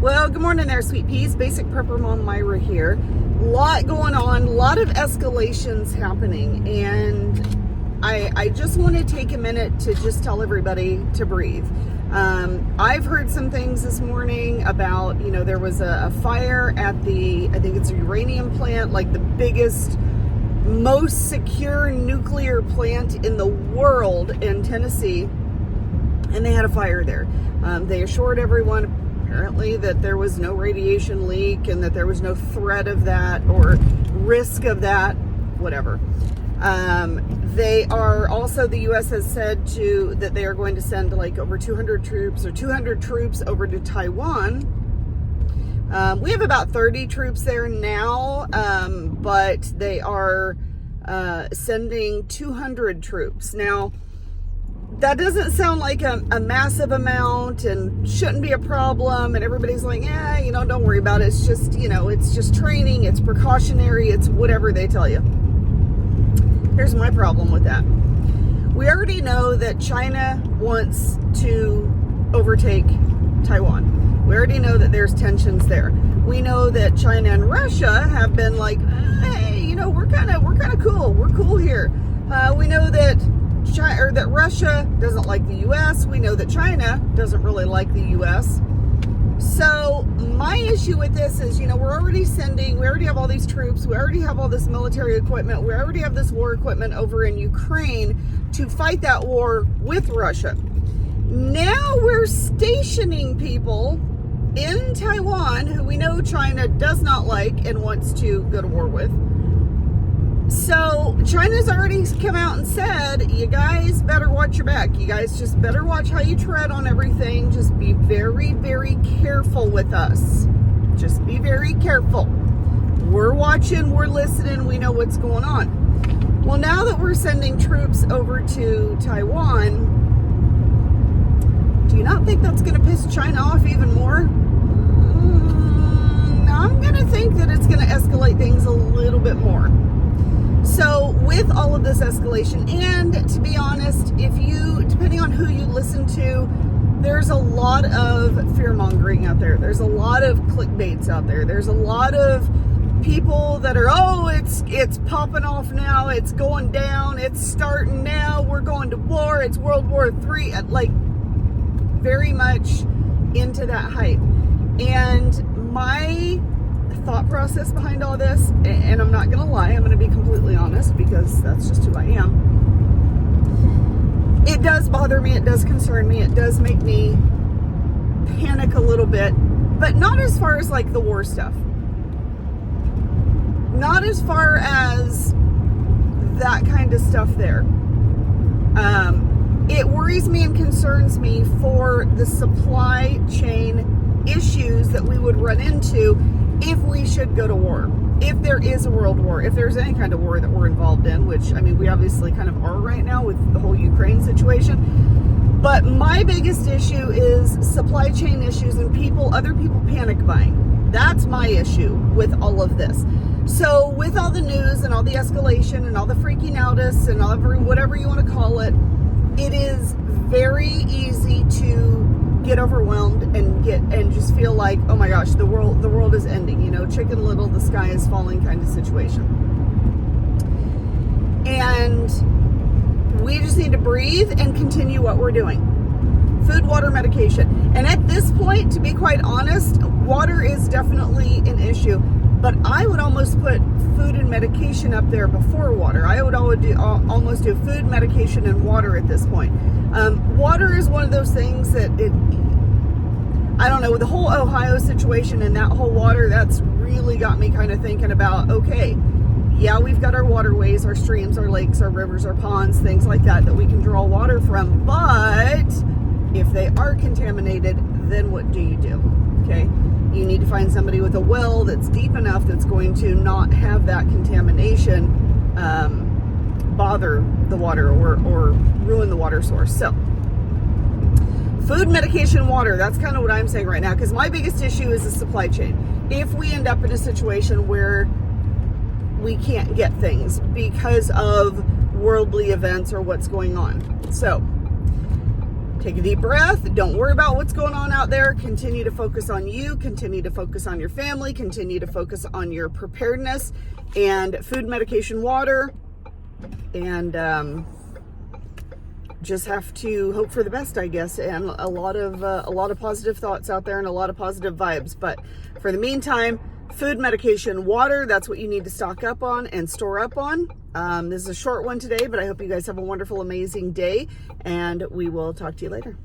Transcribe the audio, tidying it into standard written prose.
Well, good morning there, sweet peas. Basic Prepper Mom Myra here. Lot going on, a lot of escalations happening, and I just want to take a minute to just tell everybody to breathe. I've heard some things this morning about, there was a fire at I think it's a uranium plant, like the biggest, most secure nuclear plant in the world in Tennessee, and they had a fire there. They assured everyone apparently that there was no radiation leak and that there was no threat of that or risk of that, whatever. They are also, the U.S. has said that they are going to send like over 200 troops over to Taiwan. We have about 30 troops there now, but they are sending 200 troops. Now, that doesn't sound like a massive amount and shouldn't be a problem. And everybody's like, don't worry about it. It's just, it's just training. It's precautionary. It's whatever they tell you. Here's my problem with that. We already know that China wants to overtake Taiwan. We already know that there's tensions there. We know that China and Russia have been like, hey, we're kind of cool. We're cool here. We know that that Russia doesn't like the U.S. We know that China doesn't really like the U.S. So my issue with this is, we already have all these troops. We already have all this military equipment. We already have this war equipment over in Ukraine to fight that war with Russia. Now we're stationing people in Taiwan who we know China does not like and wants to go to war with. So China's already come out and said, you guys better watch your back. You guys just better watch how you tread on everything. Just be very, very careful with us. Just be very careful. We're watching, we're listening, we know what's going on. Well, now that we're sending troops over to Taiwan, do you not think that's going to piss China off even more? I'm going to think that it's going to escalate things a little bit more. So with all of this escalation, and to be honest, depending on who you listen to, there's a lot of fear-mongering out there. There's a lot of clickbaits out there. There's a lot of people that are, it's popping off now, it's going down, it's starting now, we're going to war, it's World War III, like very much into that hype. And my thought process behind all this, and I'm not gonna lie, I'm gonna be completely honest because that's just who I am. It does bother me, it does concern me, it does make me panic a little bit, but not as far as like the war stuff. Not as far as that kind of stuff there. It worries me and concerns me for the supply chain issues that we would run into if we should go to war, if there is a world war, if there's any kind of war that we're involved in, which, we obviously kind of are right now with the whole Ukraine situation. But my biggest issue is supply chain issues and other people panic buying. That's my issue with all of this. So with all the news and all the escalation and all the freaking outness and whatever you want to call it, it is very easy to get overwhelmed and just feel like, oh my gosh, the world is ending, Chicken Little, the sky is falling kind of situation. And we just need to breathe and continue what we're doing. Food, water, medication. And at this point, to be quite honest, water is definitely an issue, but I would almost put food and medication up there before water. I would almost do food, medication, and water at this point. Water is one of those things that I don't know, with the whole Ohio situation and that whole water, that's really got me kind of thinking about, okay, yeah, we've got our waterways, our streams, our lakes, our rivers, our ponds, things like that we can draw water from, but if they are contaminated, then what do you do? Okay, you need to find somebody with a well that's deep enough that's going to not have that contamination bother the water or ruin the water source. So food, medication, water, that's kind of what I'm saying right now, because my biggest issue is the supply chain. If we end up in a situation where we can't get things because of worldly events or what's going on. So Take a deep breath. Don't worry about what's going on out there. Continue to focus on you. Continue to focus on your family. Continue to focus on your preparedness and food, medication, water. And just have to hope for the best, I guess. And a lot of positive thoughts out there and a lot of positive vibes. But for the meantime, food, medication, water, that's what you need to stock up on and store up on. This is a short one today, but I hope you guys have a wonderful, amazing day, and we will talk to you later.